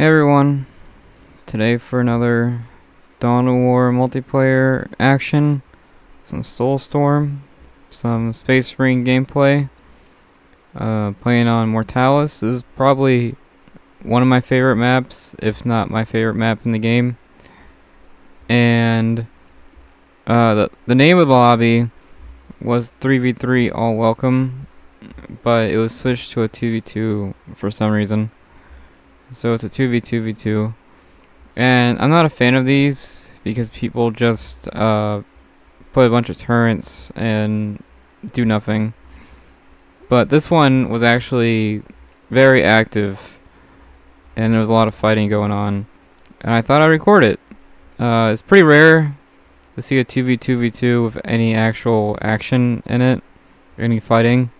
Hey everyone, today for another Dawn of War multiplayer action, some Soulstorm, some Space Marine gameplay, playing on Mortalis. This is probably one of my favorite maps, if not my favorite map in the game. And the name of the lobby was 3v3 all welcome, but it was switched to a 2v2 for some reason. So it's a 2v2v2, and I'm not a fan of these because people just put a bunch of turrets and do nothing. But this one was actually very active, and there was a lot of fighting going on, and I thought I'd record it. It's pretty rare to see a 2v2v2 with any actual action in it, any fighting.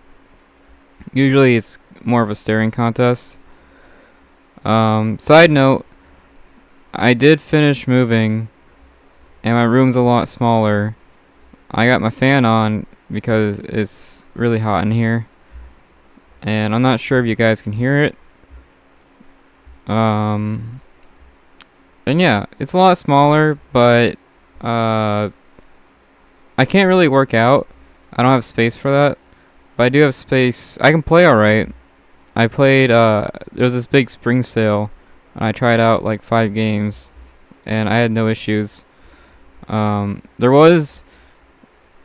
Usually it's more of a staring contest. Side note, I did finish moving, and my room's a lot smaller. I got my fan on because it's really hot in here, and I'm not sure if you guys can hear it. And yeah, it's a lot smaller, but I can't really work out. I don't have space for that, but I do have space. I can play alright. I played, there was this big spring sale, and I tried out like 5 games, and I had no issues. There was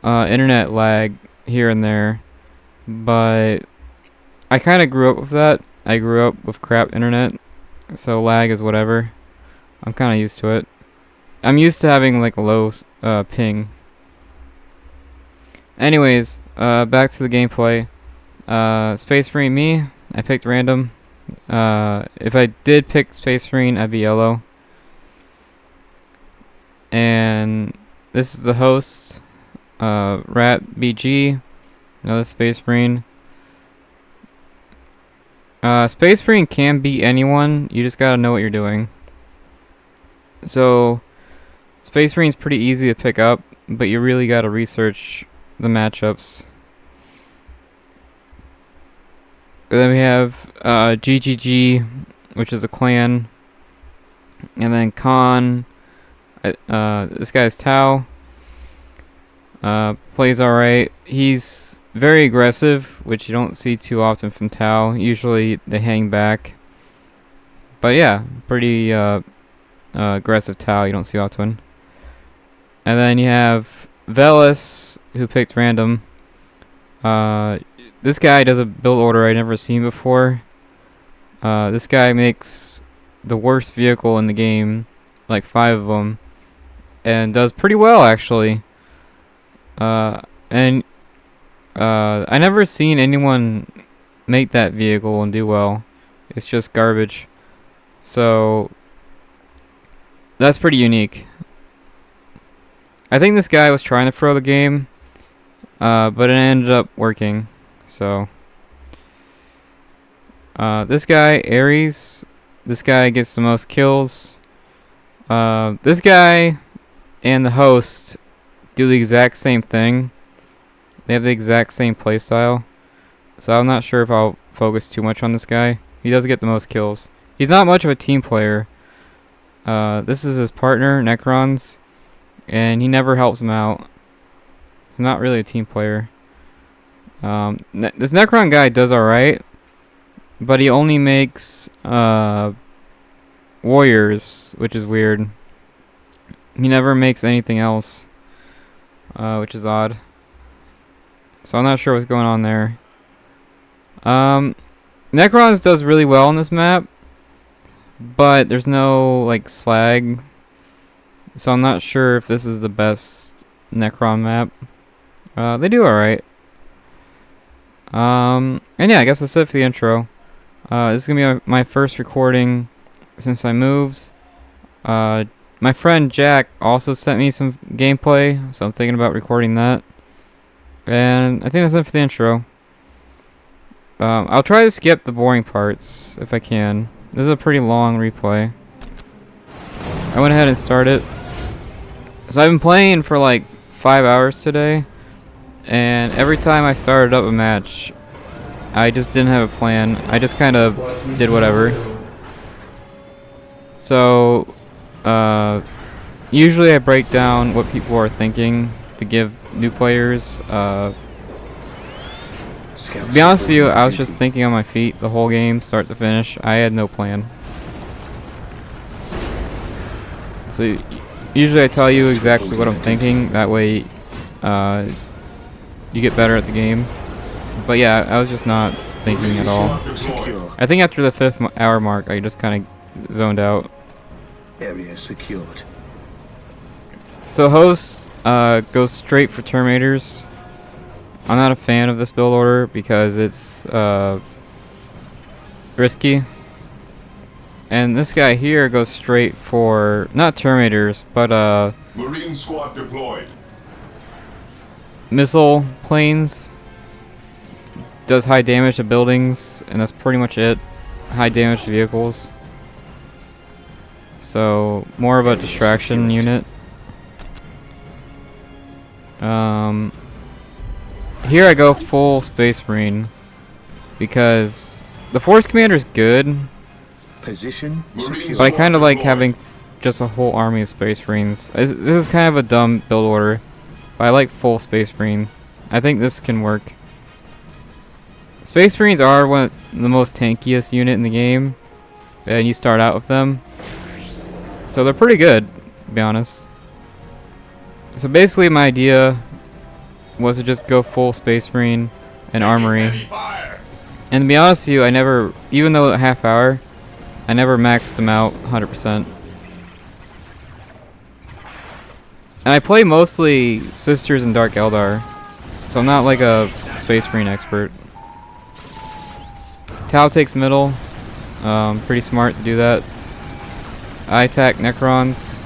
internet lag here and there, but I kind of grew up with that. I grew up with crap internet, so lag is whatever. I'm kind of used to it. I'm used to having like a low ping. Anyways, back to the gameplay. Space Marine me. I picked random. If I did pick Space Marine, I'd be yellow. And this is the host, Rat BG, another Space Marine. Space Marine can beat anyone, you just gotta know what you're doing. So, Space Marine's pretty easy to pick up, but you really gotta research the matchups. And then we have GGG, which is a clan, and then Khan. This guy's Tau. Plays alright. He's very aggressive, which you don't see too often from Tau. Usually they hang back. But yeah, pretty aggressive Tau you don't see often. And then you have Velis, who picked random. This guy does a build order I've never seen before. This guy makes the worst vehicle in the game, like 5 of them, and does pretty well actually. I never seen anyone make that vehicle and do well. It's just garbage. So that's pretty unique. I think this guy was trying to throw the game, but it ended up working. So, this guy, Ares, this guy gets the most kills. This guy and the host do the exact same thing. They have the exact same playstyle. So I'm not sure if I'll focus too much on this guy. He does get the most kills. He's not much of a team player. This is his partner, Necrons, and he never helps him out. He's not really a team player. This Necron guy does alright, but he only makes warriors, which is weird. He never makes anything else, which is odd. So I'm not sure what's going on there. Necrons does really well on this map, but there's no like slag, so I'm not sure if this is the best Necron map. They do alright. And yeah, I guess that's it for the intro. This is gonna be my first recording since I moved. My friend Jack also sent me some gameplay, so I'm thinking about recording that. And I think that's it for the intro. I'll try to skip the boring parts if I can. This is a pretty long replay. I went ahead and started. So I've been playing for like 5 hours today. And every time I started up a match, I just didn't have a plan. I just kind of did whatever. So, usually I break down what people are thinking to give new players. To be honest with you, I was just thinking on my feet the whole game, start to finish. I had no plan. So usually I tell you exactly what I'm thinking. That way, you get better at the game. But yeah, I was just not thinking at all. I think after the 5th hour mark, I just kind of zoned out. Area secured. So host goes straight for Terminators. I'm not a fan of this build order because it's risky. And this guy here goes straight for not Terminators, but Marine squad deployed. Missile planes. Does high damage to buildings, and that's pretty much it. High damage to vehicles. So more of a distraction unit. Here I go full Space Marine because the Force Commander is good, Position but I kind of like having just a whole army of Space Marines. This is kind of a dumb build order, but I like full Space Marines. I think this can work. Space Marines are one of the most tankiest unit in the game, and you start out with them, so they're pretty good, to be honest. So basically my idea was to just go full Space Marine and Armory. And to be honest with you, I never, even though a half hour, I never maxed them out 100%. And I play mostly Sisters and Dark Eldar, so I'm not like a Space Marine expert. Tau takes middle, pretty smart to do that. I attack Necrons.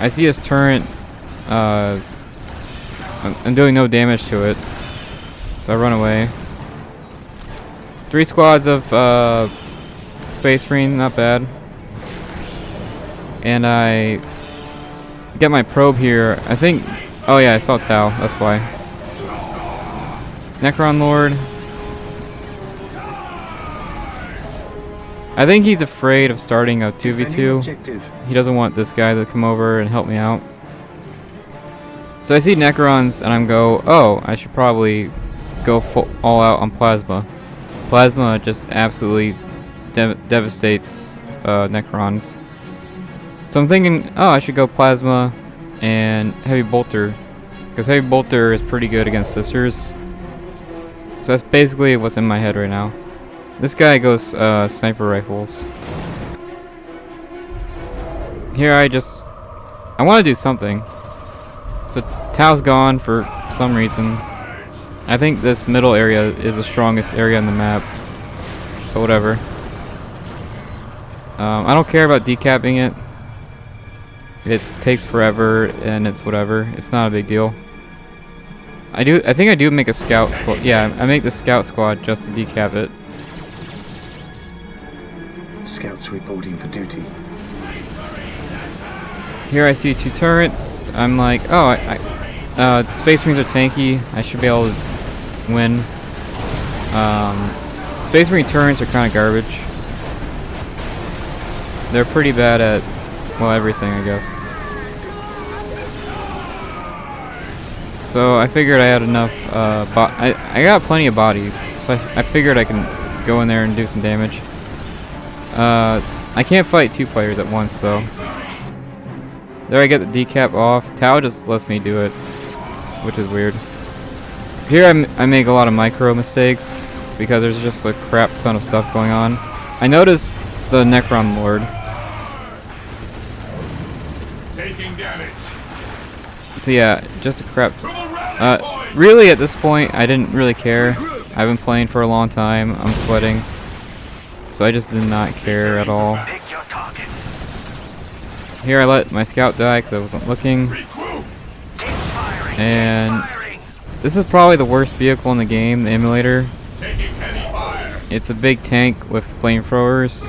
I see his turret, I'm doing no damage to it, so I run away. 3 squads of Space Marine, not bad. And I get my probe here. I think, oh yeah, I saw Tau, that's why. Necron Lord. I think he's afraid of starting a 2v2. He doesn't want this guy to come over and help me out. So I see Necrons and I'm go, oh, I should probably go all out on Plasma. Plasma just absolutely devastates Necrons. So I'm thinking, oh, I should go Plasma and Heavy Bolter, because Heavy Bolter is pretty good against Sisters. So that's basically what's in my head right now. This guy goes Sniper Rifles. Here I want to do something. So Tau's gone for some reason. I think this middle area is the strongest area on the map. But whatever. I don't care about decapping it. It takes forever and it's whatever. It's not a big deal. I think I do make a scout squad. Yeah, I make the scout squad just to decap it. Scouts reporting for duty. Here I see 2 turrets. I'm like, oh, Space Marines are tanky. I should be able to win. Space Marine turrets are kind of garbage. They're pretty bad at, well, everything, I guess. So I figured I had enough. I got plenty of bodies, so I figured I can go in there and do some damage. I can't fight 2 players at once, though. There I get the decap off. Tau just lets me do it, which is weird. Here I make a lot of micro mistakes because there's just a crap ton of stuff going on. I noticed the Necron Lord. Taking damage. So yeah, just a crap. Really at this point I didn't really care. I've been playing for a long time. I'm sweating. So I just did not care at all. Here I let my scout die because I wasn't looking. And this is probably the worst vehicle in the game, the emulator. It's a big tank with flamethrowers.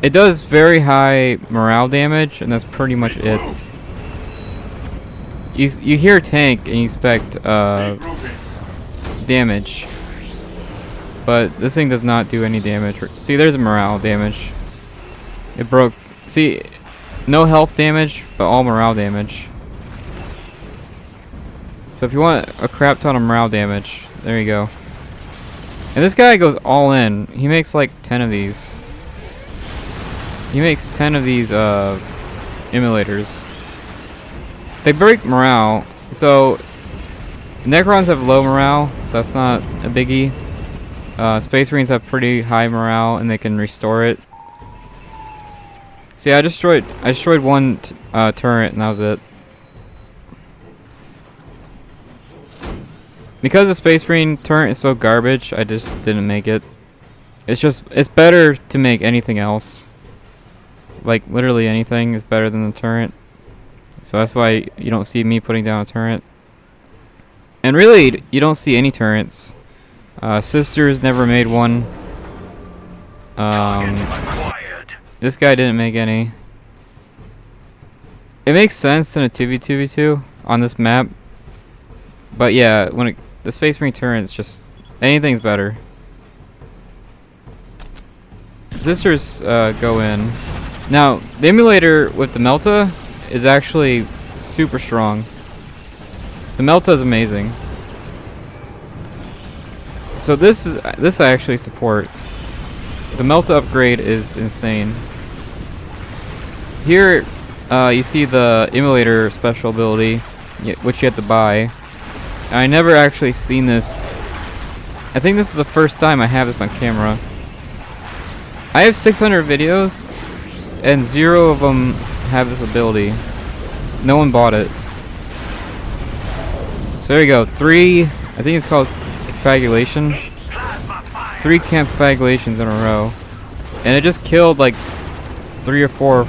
It does very high morale damage, and that's pretty much it. You hear tank and you expect damage, but this thing does not do any damage. See, there's a morale damage. It broke See, no health damage, but all morale damage. So if you want a crap ton of morale damage, there you go. And this guy goes all in. He makes like 10 of these. He makes 10 of these emulators. They break morale. So Necrons have low morale, so that's not a biggie. Space Marines have pretty high morale, and they can restore it. See, I destroyed one turret, and that was it. Because the Space Marine turret is so garbage, I just didn't make it. It's better to make anything else. Like, literally anything is better than the turret. So that's why you don't see me putting down a turret. And really, you don't see any turrets. Sisters never made one. This guy didn't make any. It makes sense in a 2v2v2 on this map. But yeah, the Space Marine turret's just anything's better. Sisters go in. Now, the emulator with the Melta is actually super strong. The Melta is amazing. So this I actually support. The Melta upgrade is insane. Here, you see the emulator special ability, which you have to buy. I never actually seen this. I think this is the first time I have this on camera. I have 600 videos, and 0 of them have this ability. No one bought it. So there you go. 3, I think it's called confagulation. 3 confagulations in a row. And it just killed like 3 or 4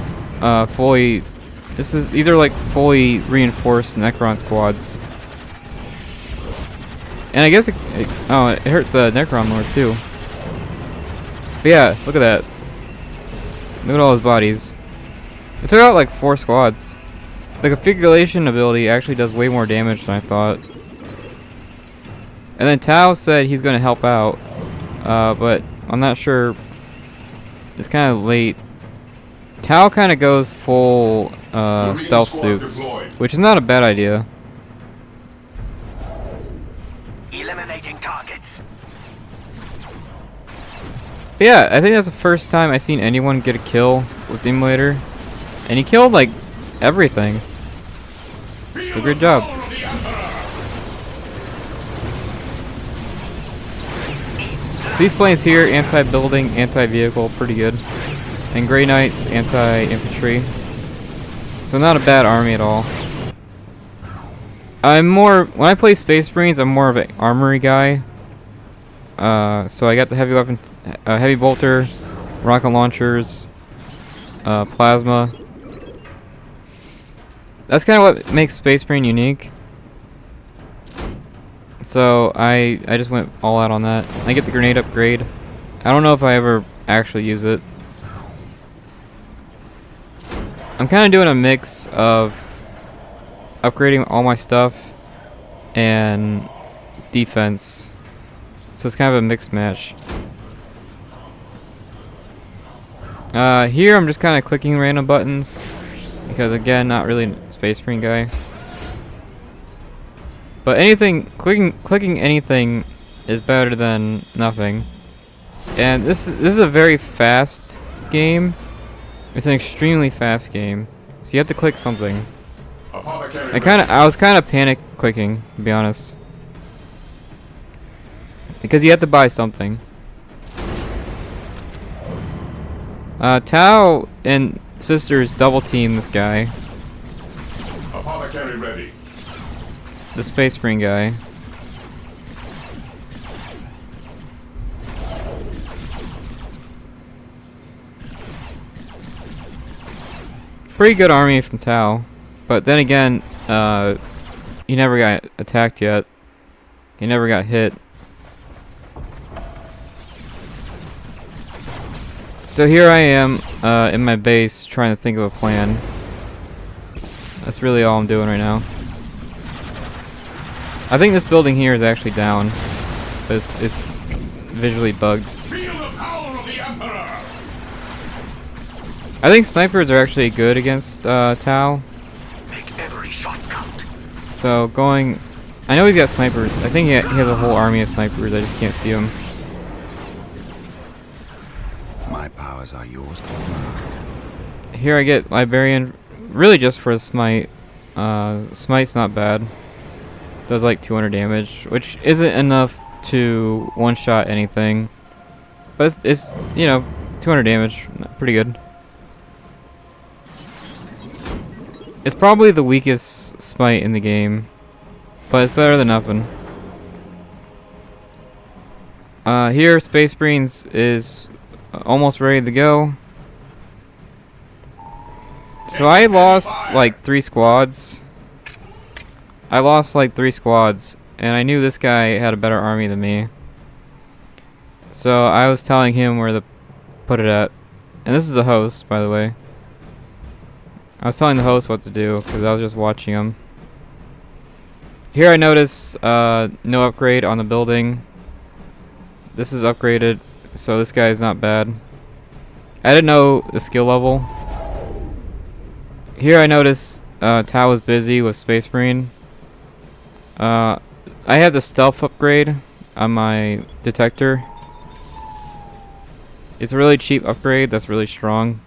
fully... These are like fully reinforced Necron squads. And I guess it hurt the Necron Lord too. But yeah, look at that. Look at all his bodies. It took out like 4 squads. The configuration ability actually does way more damage than I thought. And then Tao said he's going to help out. But I'm not sure. It's kind of late. Tao kind of goes full stealth suits, which is not a bad idea. Eliminating targets. But yeah, I think that's the first time I've seen anyone get a kill with the emulator. And he killed like everything. So good job. These planes here, anti-building, anti-vehicle, pretty good. And Grey Knights, anti-infantry. So not a bad army at all. When I play Space Marines, I'm more of an armory guy. So I got the heavy weapon, heavy bolter, rocket launchers, plasma. That's kind of what makes Space Marine unique. So I just went all out on that. I get the grenade upgrade. I don't know if I ever actually use it. I'm kind of doing a mix of upgrading all my stuff and defense. So it's kind of a mixed match. Here I'm just kind of clicking random buttons because again, not really a Space Marine guy. But clicking anything is better than nothing. And this is a very fast game. It's an extremely fast game. So you have to click something. I was kind of panic clicking, to be honest. Because you have to buy something. Tao and Sisters double team this guy. Apothecary ready. The Space Marine guy. Pretty good army from Tao. But then again, he never got attacked yet. He never got hit. So here I am in my base trying to think of a plan. That's really all I'm doing right now. I think this building here is actually down. It's visually bugged. Feel the power of the Emperor. I think snipers are actually good against Tau. Make every shot count. So going, I know he's got snipers. I think he has a whole army of snipers. I just can't see them. My powers are yours to command. Here I get Librarian, really just for the smite. Smite's not bad. Does like 200 damage, which isn't enough to one-shot anything. But it's you know, 200 damage, pretty good. It's probably the weakest smite in the game, but it's better than nothing. Here, Space Marines is almost ready to go. So I lost like 3 squads. And I knew this guy had a better army than me. So I was telling him where to put it at. And this is a host, by the way. I was telling the host what to do because I was just watching him. Here I notice no upgrade on the building. This is upgraded, so this guy is not bad. I didn't know the skill level. Here I notice Tau is busy with Space Marine. I had the stealth upgrade on my detector. It's a really cheap upgrade that's really strong.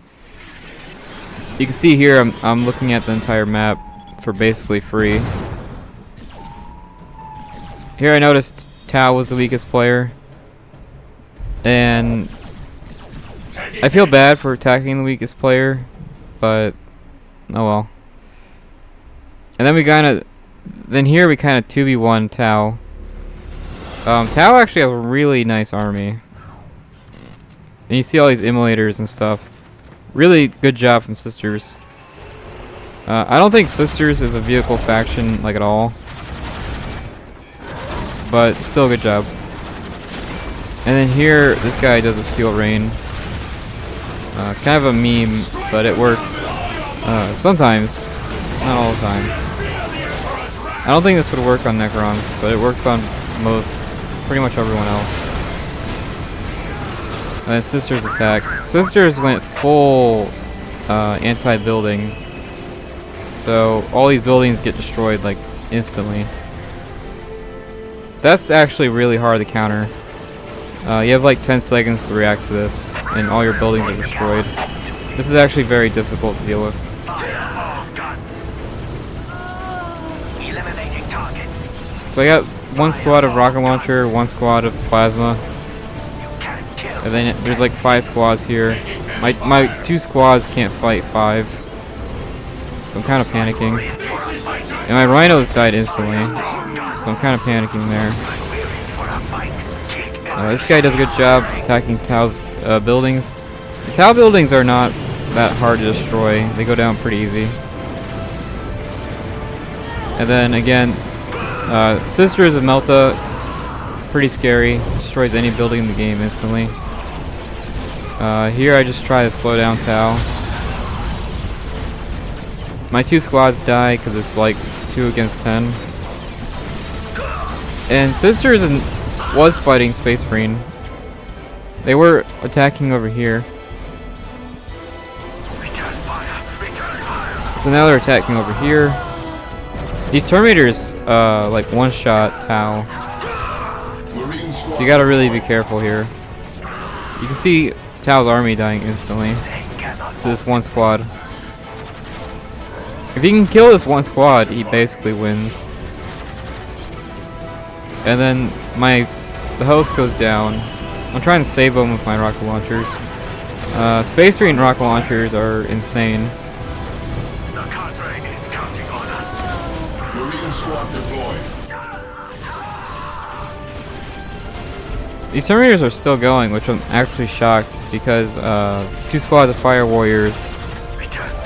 You can see here I'm looking at the entire map for basically free. Here I noticed Tau was the weakest player. And I feel bad for attacking the weakest player, but oh well. And then here we kind of 2v1 Tau. Tau actually has a really nice army. And you see all these immolators and stuff. Really good job from Sisters. I don't think Sisters is a vehicle faction like at all. But still a good job. And then here, this guy does a Steel Rain. Kind of a meme, but it works sometimes. Not all the time. I don't think this would work on Necrons, but it works on pretty much everyone else. And then Sisters attack. Sisters went full anti-building. So all these buildings get destroyed like instantly. That's actually really hard to counter. You have like 10 seconds to react to this, and all your buildings are destroyed. This is actually very difficult to deal with. Eliminating targets. So I got 1 squad of rocket launcher, 1 squad of plasma, and then there's like 5 squads here. My 2 squads can't fight 5, so I'm kind of panicking. And my rhinos died instantly, so I'm kind of panicking there. This guy does a good job attacking Tau's buildings. The Tau buildings are not that hard to destroy. They go down pretty easy. And then again, Sisters of Melta, pretty scary. Destroys any building in the game instantly. Here I just try to slow down Tau. My 2 squads die because it's like 2 against 10. And Sisters was fighting Space Marine. They were attacking over here. So now they're attacking over here. These Terminators like one-shot Tau. So you gotta really be careful here. You can see Tau's army dying instantly. So this 1 squad. If he can kill this 1 squad, he basically wins. And then the host goes down. I'm trying to save him with my rocket launchers. Space Marine rocket launchers are insane. The cadre is counting on us. Marine squad deployed. These Terminators are still going, which I'm actually shocked because 2 squads of Fire Warriors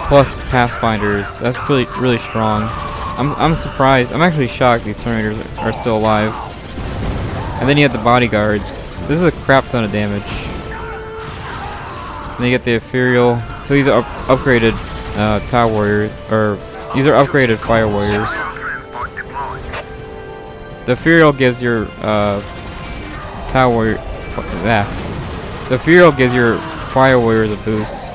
plus Pathfinders. That's really strong. I'm surprised. I'm actually shocked these Terminators are still alive. And then you have the bodyguards. This is a crap ton of damage. And then you get the Ethereal. So these are upgraded Tau Warriors, or these are upgraded Fire Warriors. The Ethereal gives your Tau Warrior. The Ethereal gives your Fire Warriors a boost.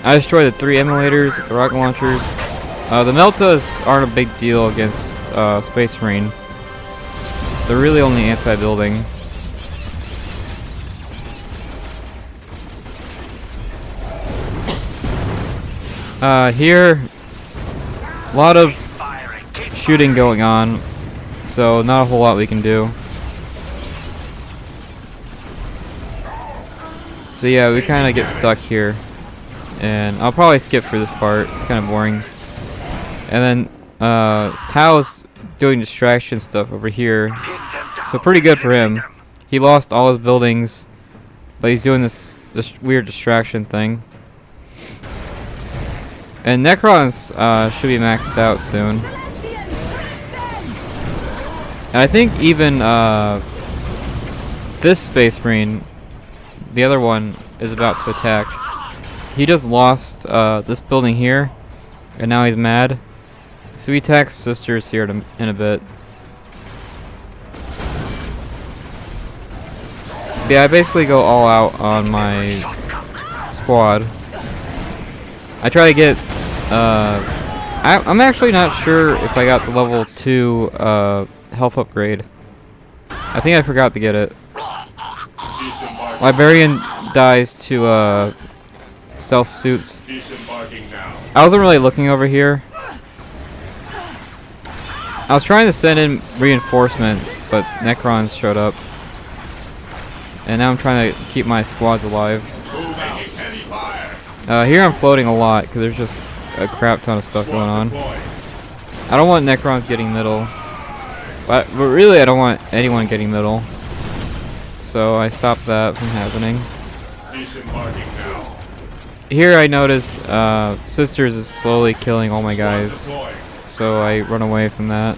I destroyed the 3 emulators, the rocket launchers. The Meltas aren't a big deal against Space Marine. They're really only anti-building. Here, a lot of shooting going on, so not a whole lot we can do. So yeah, we kind of get stuck here, and I'll probably skip through this part. It's kind of boring. And then Tao's doing distraction stuff over here, so pretty good for him. He lost all his buildings, but he's doing this weird distraction thing. And Necrons should be maxed out soon. And I think even this Space Marine, the other one, is about to attack. He just lost this building here, and now he's mad. So he attacks Sisters here in a bit. Yeah, I basically go all out on my squad. I try to get I'm actually not sure if I got the level 2 health upgrade. I think I forgot to get it. Librarian dies to stealth suits. I wasn't really looking over here. I was trying to send in reinforcements, but Necrons showed up. And now I'm trying to keep my squads alive. Here I'm floating a lot because there's just a crap ton of stuff going on. I don't want Necrons getting middle, but really I don't want anyone getting middle. So I stopped that from happening. Here I notice Sisters is slowly killing all my guys, so I run away from that.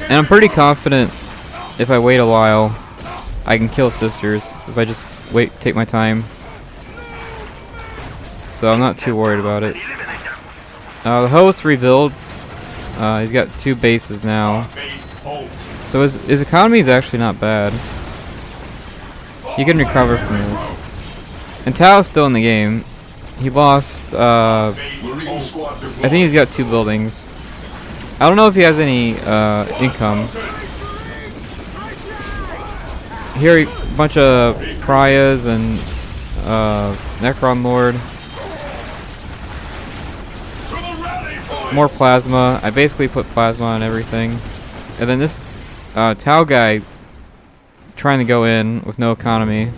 And I'm pretty confident if I wait a while, I can kill Sisters if I just take my time. So I'm not too worried about it. The host rebuilds. He's got 2 bases now. So his economy is actually not bad. He can recover from this. And Tao's still in the game. He lost, I think he's got 2 buildings. I don't know if he has any income. Here, a bunch of Pariahs and Necron Lord. More plasma. I basically put plasma on everything. And then this Tau guy trying to go in with no economy.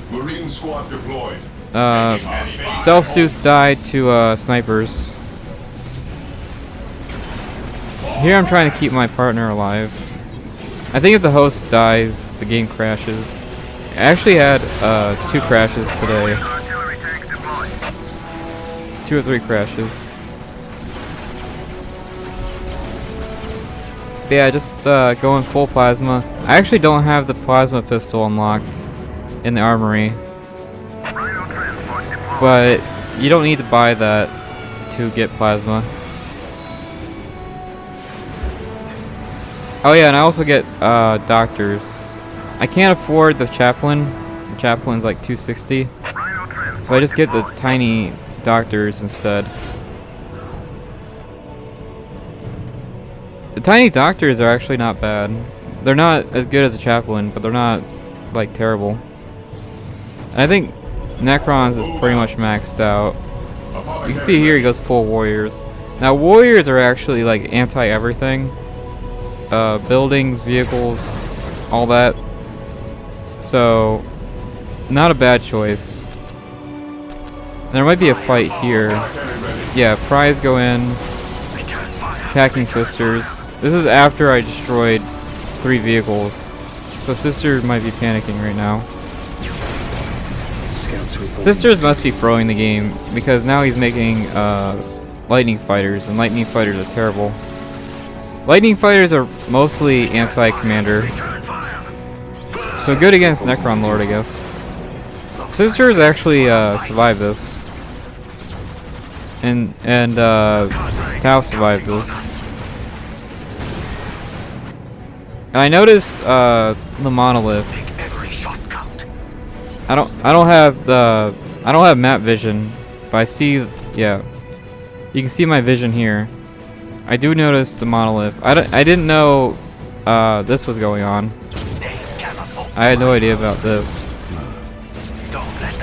Marine squad deployed. Stealth suits died to snipers. Here I'm trying to keep my partner alive. I think if the host dies, the game crashes. I actually had 2 crashes today. 2 or 3 crashes. But yeah, just going full plasma. I actually don't have the plasma pistol unlocked in the armory. But you don't need to buy that to get plasma. Oh yeah, and I also get doctors. I can't afford the chaplain. The chaplain's like $260. So I just get the tiny doctors instead. The tiny doctors are actually not bad. They're not as good as a chaplain, but they're not like terrible. And I think Necrons is pretty much maxed out. You can see here he goes full warriors. Now warriors are actually like anti-everything. Buildings, vehicles, all that. So, not a bad choice. There might be a fight here. Yeah, Pariahs go in, attacking Sisters. This is after I destroyed 3 vehicles. So Sisters might be panicking right now. Sisters must be throwing the game, because now he's making lightning fighters, and lightning fighters are terrible. Lightning fighters are mostly anti-commander. So good against Necron Lord, I guess. Sisters actually survived this. And Tau survived this. And I noticed the monolith. I don't have map vision, but I see, yeah. You can see my vision here. I do notice the monolith. I didn't know this was going on. I had no idea about this.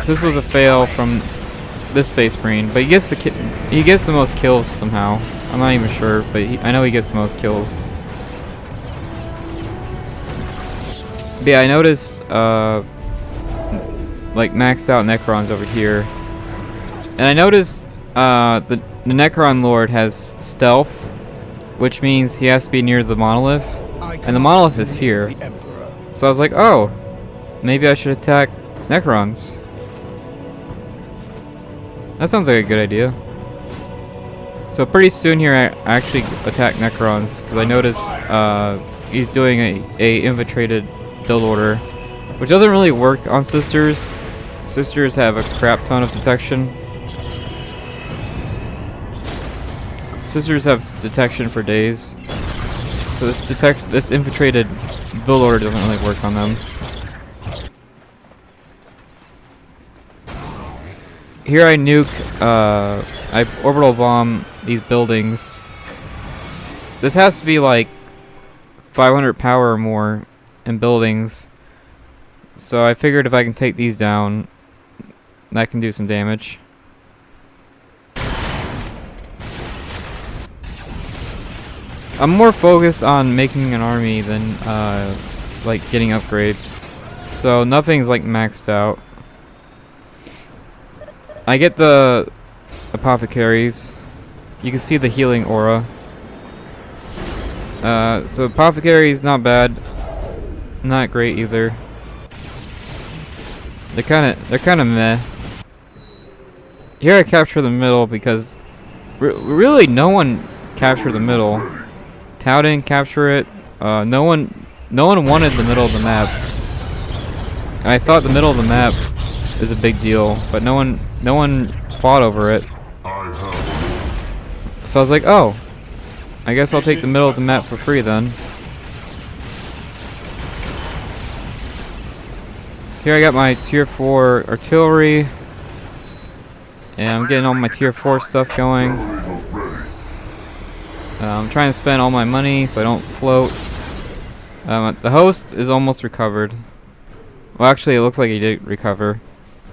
This was a fail from this Space Marine, but he gets the most kills somehow. I'm not even sure, but I know he gets the most kills. But yeah, I noticed like maxed out Necrons over here, and I noticed the Necron Lord has stealth, which means he has to be near the monolith, and the monolith is here. So I was like, oh, maybe I should attack Necrons. That sounds like a good idea. So pretty soon here I actually attack Necrons, because I noticed he's doing a infiltrated build order, which doesn't really work on Sisters. Sisters have a crap ton of detection. Sisters have detection for days, so this infiltrated build order doesn't really work on them. Here I nuke, I orbital bomb these buildings. This has to be like 500 power or more in buildings, so I figured if I can take these down, that can do some damage. I'm more focused on making an army than like getting upgrades, so nothing's like maxed out. I get the apothecaries. You can see the healing aura. So apothecary is not bad, not great either. They're kind of meh. Here I capture the middle because really no one captured the middle. Tau didn't capture it. No one wanted the middle of the map. And I thought the middle of the map is a big deal, but no one fought over it. So I was like, oh, I guess I'll take the middle of the map for free then. Here I got my tier 4 artillery, and I'm getting all my tier 4 stuff going. I'm trying to spend all my money so I don't float. The host is almost recovered. Well, actually, it looks like he did recover.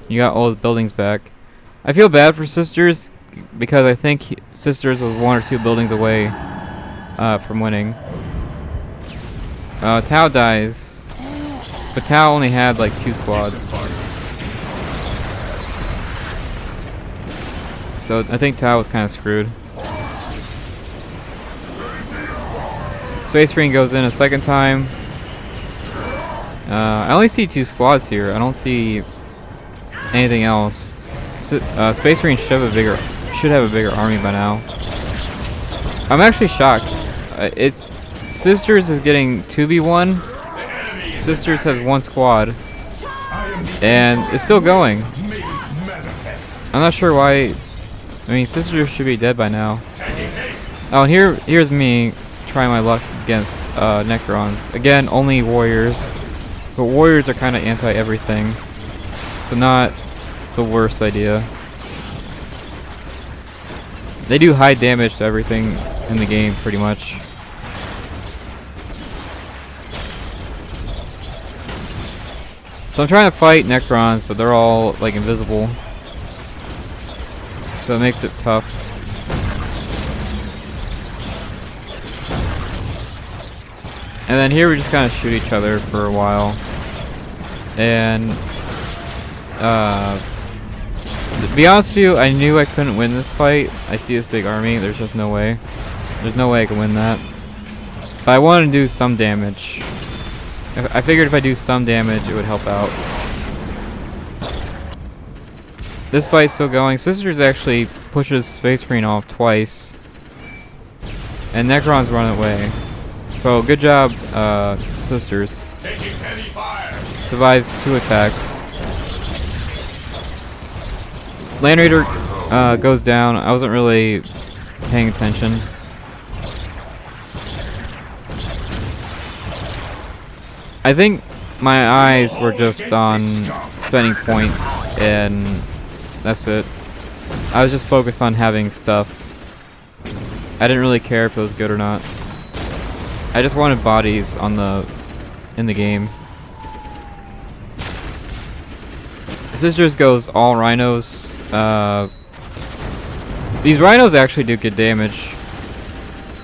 You got all his buildings back. I feel bad for Sisters because I think Sisters was 1 or 2 buildings away from winning. Tau dies, but Tau only had like 2 squads. So I think Tau was kind of screwed. Space Marine goes in a second time. I only see 2 squads here. I don't see anything else. So, Space Marine should have a bigger army by now. I'm actually shocked. It's Sisters is getting 2v1. Sisters has 1 squad, and it's still going. I'm not sure why. I mean, Sisters should be dead by now. Oh, here's me trying my luck against Necrons. Again, only warriors. But warriors are kind of anti-everything, so not the worst idea. They do high damage to everything in the game, pretty much. So I'm trying to fight Necrons, but they're all like invisible, so it makes it tough. And then here we just kind of shoot each other for a while. And to be honest with you, I knew I couldn't win this fight. I see this big army, there's just no way. There's no way I can win that. But I wanted to do some damage. I figured if I do some damage, it would help out. This fight's still going. Sisters actually pushes Space Marine off twice. And Necron's running away. So good job, Sisters. Survives 2 attacks. Land Raider goes down. I wasn't really paying attention. I think my eyes were just on spending points, and that's it. I was just focused on having stuff. I didn't really care if it was good or not. I just wanted bodies on in the game. Sisters goes all rhinos. These rhinos actually do good damage.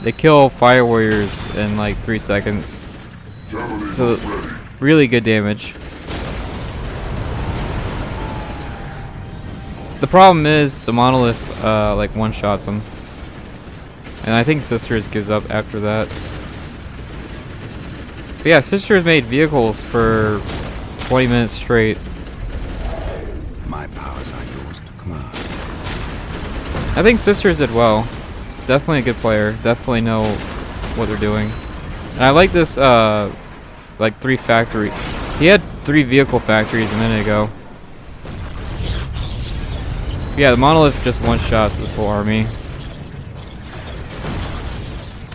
They kill fire warriors in like 3 seconds. So really good damage. The problem is the monolith like one-shots them. And I think Sisters gives up after that. But yeah, Sisters made vehicles for 20 minutes straight. My powers are yours to command. I think Sisters did well. Definitely a good player. Definitely know what they're doing. And I like this like 3 factory. He had 3 vehicle factories a minute ago. Yeah, the monolith just one-shots this whole army.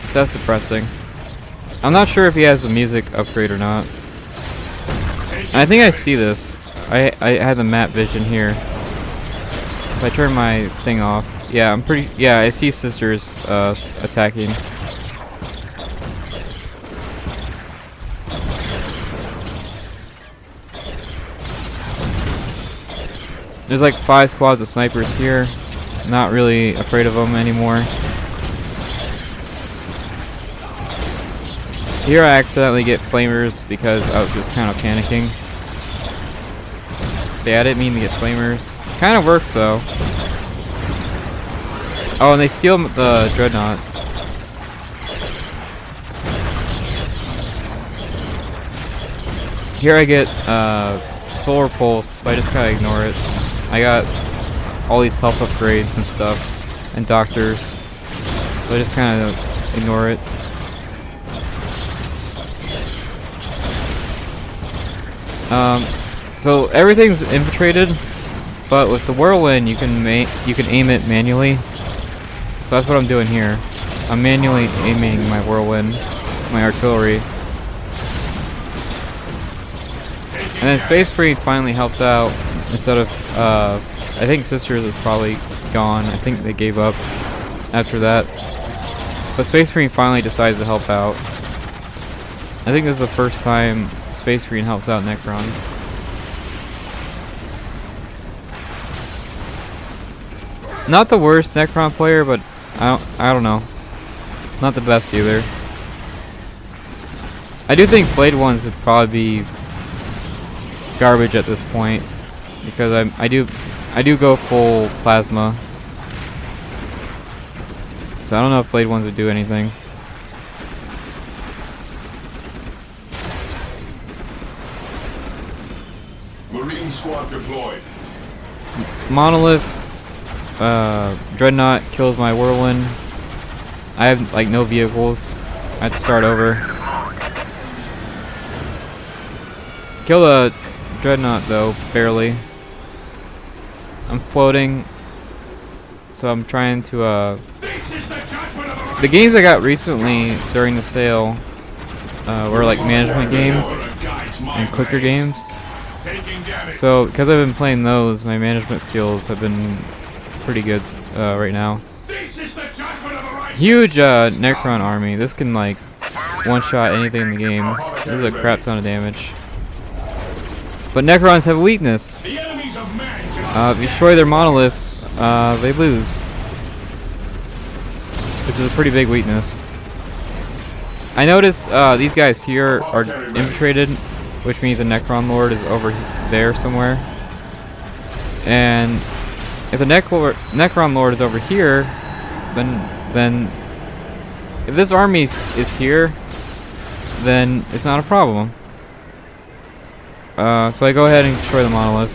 So that's depressing. I'm not sure if he has the music upgrade or not. And I think I see this. I had the map vision here. If I turn my thing off, yeah, I see Sisters attacking. There's like 5 squads of snipers here. Not really afraid of them anymore. Here I accidentally get flamers because I was just kind of panicking. Yeah, I didn't mean to get flamers. Kind of works though. Oh, and they steal the dreadnought. Here I get solar pulse, but I just kind of ignore it. I got all these health upgrades and stuff, and doctors, so I just kind of ignore it. So everything's infiltrated, but with the whirlwind you can aim it manually. So that's what I'm doing here. I'm manually aiming my whirlwind, my artillery. And then Space Marine finally helps out instead of I think Sisters is probably gone. I think they gave up after that. But Space Marine finally decides to help out. I think this is the first time Space Marine helps out Necrons. Not the worst Necron player, but I don't know. Not the best either. I do think Blade ones would probably be garbage at this point because I do go full plasma. So I don't know if Blade ones would do anything. Marine squad deployed. Monolith Dreadnought kills my whirlwind. I have like no vehicles. I have to start over. Kill the Dreadnought though, barely. I'm floating, so I'm trying to the games I got recently during the sale were like management games and clicker games. So because I've been playing those, my management skills have been pretty good right now. Huge Necron army. This can like one-shot anything in the game. This is a crap ton of damage. But Necrons have a weakness. If you destroy their monoliths, they lose. Which is a pretty big weakness. I noticed these guys here are infiltrated, which means the Necron Lord is over there somewhere. And if the Necron Lord is over here, then if this army is here, then it's not a problem. So I go ahead and destroy the monolith.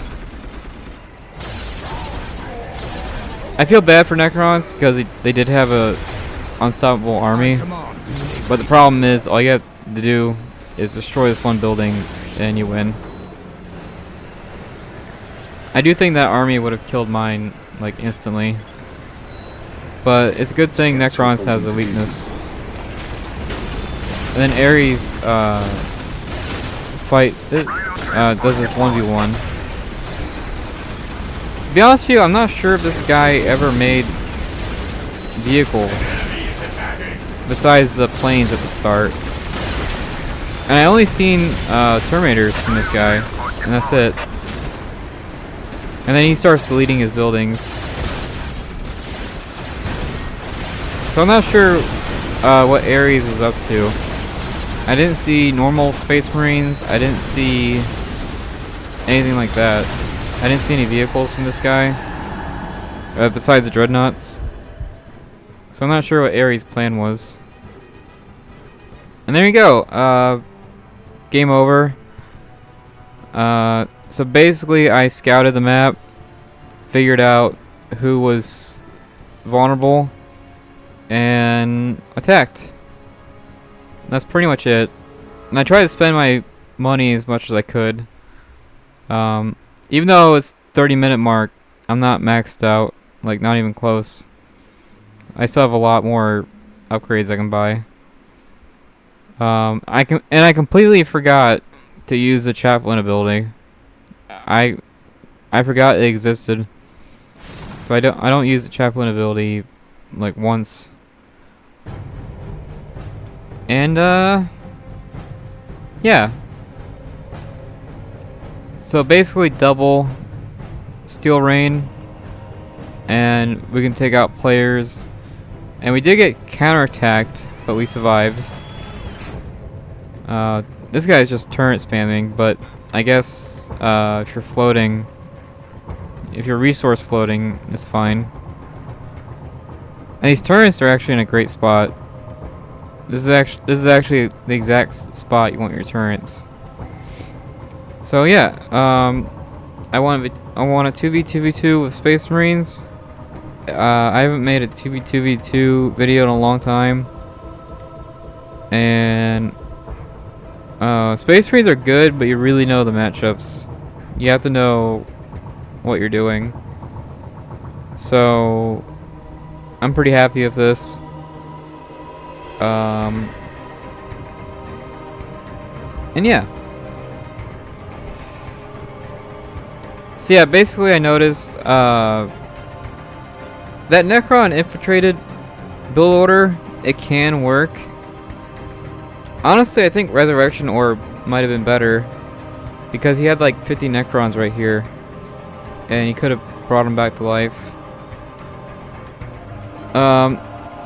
I feel bad for Necrons because they did have a unstoppable army, but the problem is all you have to do is destroy this one building and you win. I do think that army would have killed mine like instantly, but it's a good thing Necrons has a weakness. And then Ares does this 1v1. To be honest with you, I'm not sure if this guy ever made vehicles besides the planes at the start. And I only seen Terminators from this guy, and that's it. And then he starts deleting his buildings. So I'm not sure what Ares was up to. I didn't see normal Space Marines. I didn't see anything like that. I didn't see any vehicles from this guy besides the Dreadnoughts. So I'm not sure what Ares' plan was. And there you go. Game over. So basically I scouted the map, figured out who was vulnerable, and attacked. That's pretty much it. And I tried to spend my money as much as I could. Even though it's 30-minute mark, I'm not maxed out, like not even close. I still have a lot more upgrades I can buy. I completely forgot to use the chaplain ability. I forgot it existed. So I don't use the chaplain ability like once. And yeah. So basically double Steel Rain, and we can take out players. And we did get counterattacked, but we survived. This guy's just turret spamming, but I guess if you're floating, if you're resource floating, it's fine. And these turrets are actually in a great spot. This is actually the exact spot you want your turrets. So yeah, I want a 2v2v2 with Space Marines. I haven't made a 2v2v2 video in a long time, and Space Marines are good, but you really know the matchups. You have to know what you're doing. So I'm pretty happy with this. And yeah. So yeah, basically I noticed that Necron infiltrated build order, it can work. Honestly, I think Resurrection Orb might have been better, because he had like 50 Necrons right here, and he could have brought him back to life.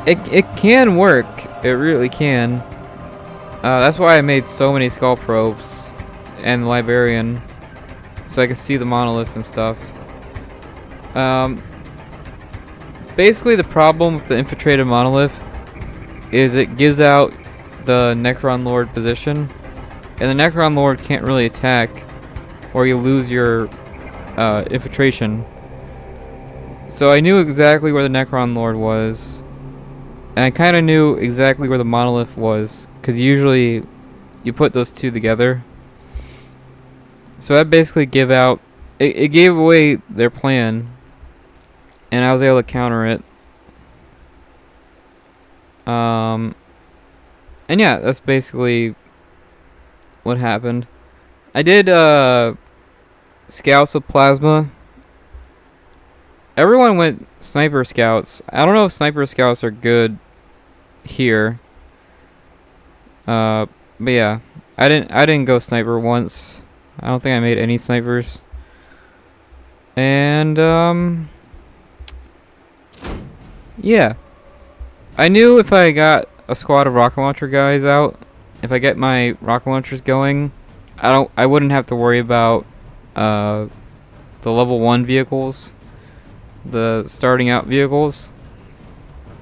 It can work. It really can. That's why I made so many Skull Probes and the Librarian, so I could see the monolith and stuff. Basically, the problem with the infiltrated monolith is it gives out the Necron Lord position, and the Necron Lord can't really attack, or you lose your infiltration. So I knew exactly where the Necron Lord was, and I kind of knew exactly where the monolith was, because usually you put those two together. So that basically gave out, it gave away their plan, and I was able to counter it. And yeah, that's basically what happened. I did scouts with plasma. Everyone went sniper scouts. I don't know if sniper scouts are good here. But yeah, I didn't go sniper once. I don't think I made any snipers. And yeah, I knew if I got a squad of rocket launcher guys out, if I get my rocket launchers going, I wouldn't have to worry about the level 1 vehicles, the starting out vehicles.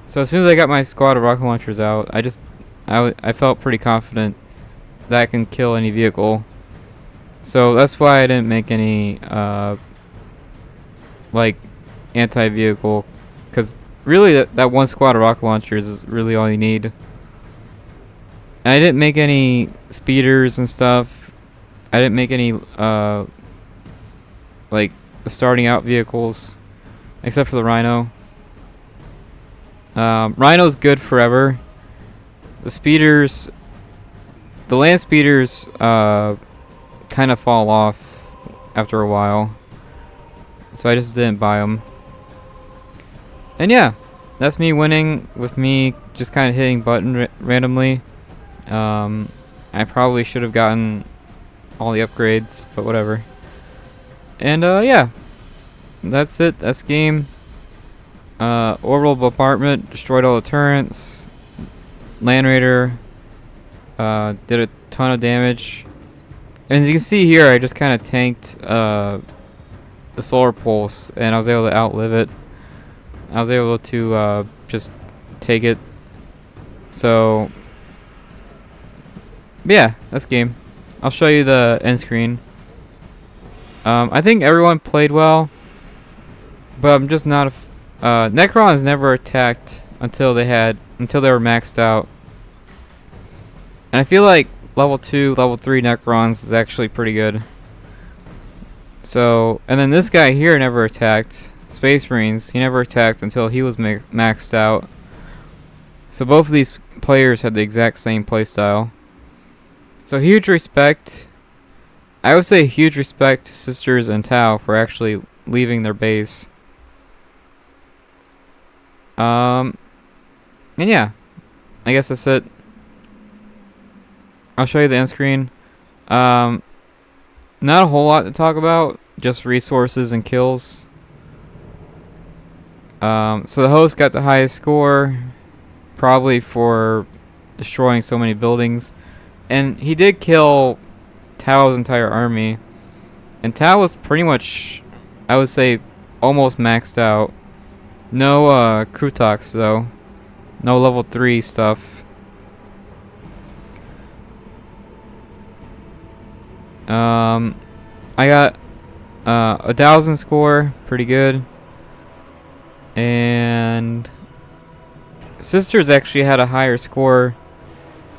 So as soon as I got my squad of rocket launchers out, I felt pretty confident that I can kill any vehicle. So that's why I didn't make any like anti-vehicle, because really that one squad of rocket launchers is really all you need. And I didn't make any speeders and stuff. I didn't make any like the starting out vehicles, except for the Rhino. Rhino's good forever. The speeders, the land speeders kind of fall off after a while. so I just didn't buy them. And yeah, that's me winning with me just kind of hitting button randomly. I probably should have gotten all the upgrades, but whatever. And yeah, that's it. That's game. Orbital bombardment destroyed all the turrets. Land Raider did a ton of damage. And as you can see here, I just kind of tanked the solar pulse, and I was able to outlive it. I was able to just take it. So yeah, that's game. I'll show you the end screen. I think everyone played well, but I'm just not Necrons never attacked until they were maxed out. And I feel like level 2, level 3 Necrons is actually pretty good. So, and then this guy here never attacked. Space Marines, he never attacked until he was maxed out. So both of these players had the exact same playstyle. So huge respect. I would say huge respect to Sisters and Tau for actually leaving their base. And yeah, I guess that's it. I'll show you the end screen. Not a whole lot to talk about, just resources and kills. So the host got the highest score, probably for destroying so many buildings. And he did kill Tau's entire army. And Tau was pretty much, I would say, almost maxed out. No Krutox though. No level 3 stuff. I got 1,000 score, pretty good. And Sisters actually had a higher score.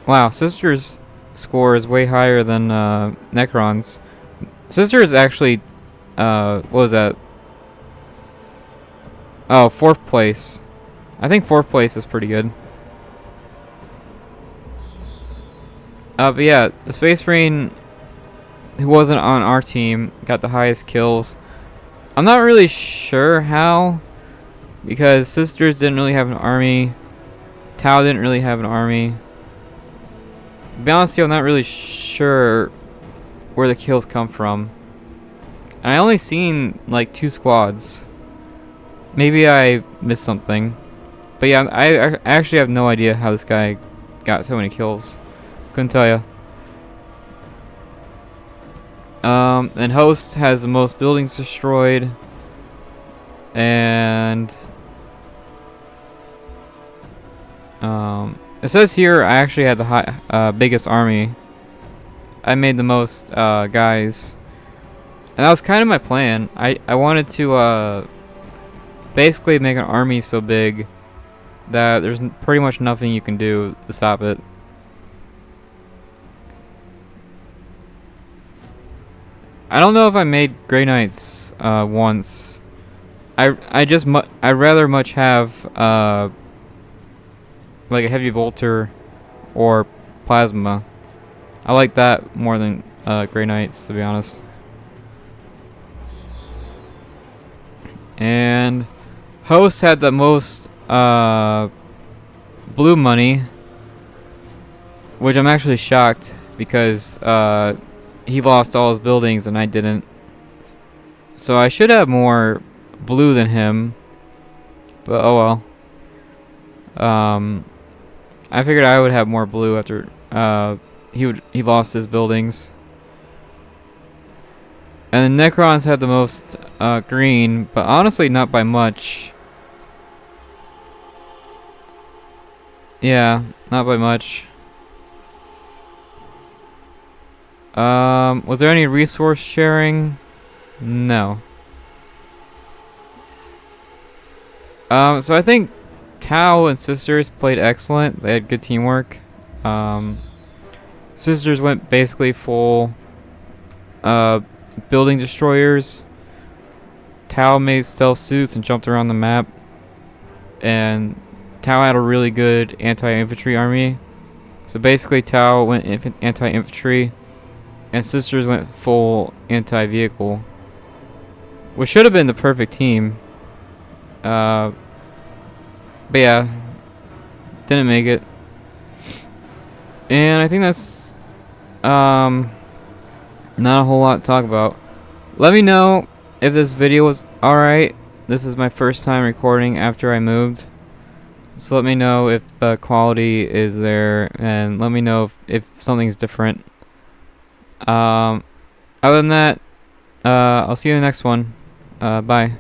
Wow, Sisters' score is way higher than Necron's. Sisters actually, what was that? Oh, 4th place. I think 4th place is pretty good. But yeah, the Space Marine who wasn't on our team got the highest kills. I'm not really sure how, because Sisters didn't really have an army. Tau didn't really have an army. To be honest with you, I'm not really sure where the kills come from. And I only seen like 2 squads. Maybe I missed something. But yeah, I actually have no idea how this guy got so many kills. Couldn't tell you. And host has the most buildings destroyed. And it says here I actually had the biggest army. I made the most guys. And that was kind of my plan. I wanted to basically make an army so big that there's pretty much nothing you can do to stop it. I don't know if I made Grey Knights once. I'd rather much have like a heavy bolter or plasma. I like that more than Grey Knights, to be honest. And host had the most blue money, which I'm actually shocked because he lost all his buildings and I didn't. So I should have more blue than him, but oh well. I figured I would have more blue after he lost his buildings. And the Necrons had the most green, but honestly not by much. Yeah, not by much. Was there any resource sharing? No. So I think Tau and Sisters played excellent. They had good teamwork. Sisters went basically full building destroyers. Tau made stealth suits and jumped around the map. And Tau had a really good anti-infantry army. So basically Tau went anti-infantry and Sisters went full anti-vehicle. which should have been the perfect team. But yeah, didn't make it. And I think that's not a whole lot to talk about. Let me know if this video was alright. This is my first time recording after I moved. So let me know if the quality is there, and let me know if something's different. Other than that, I'll see you in the next one. Bye.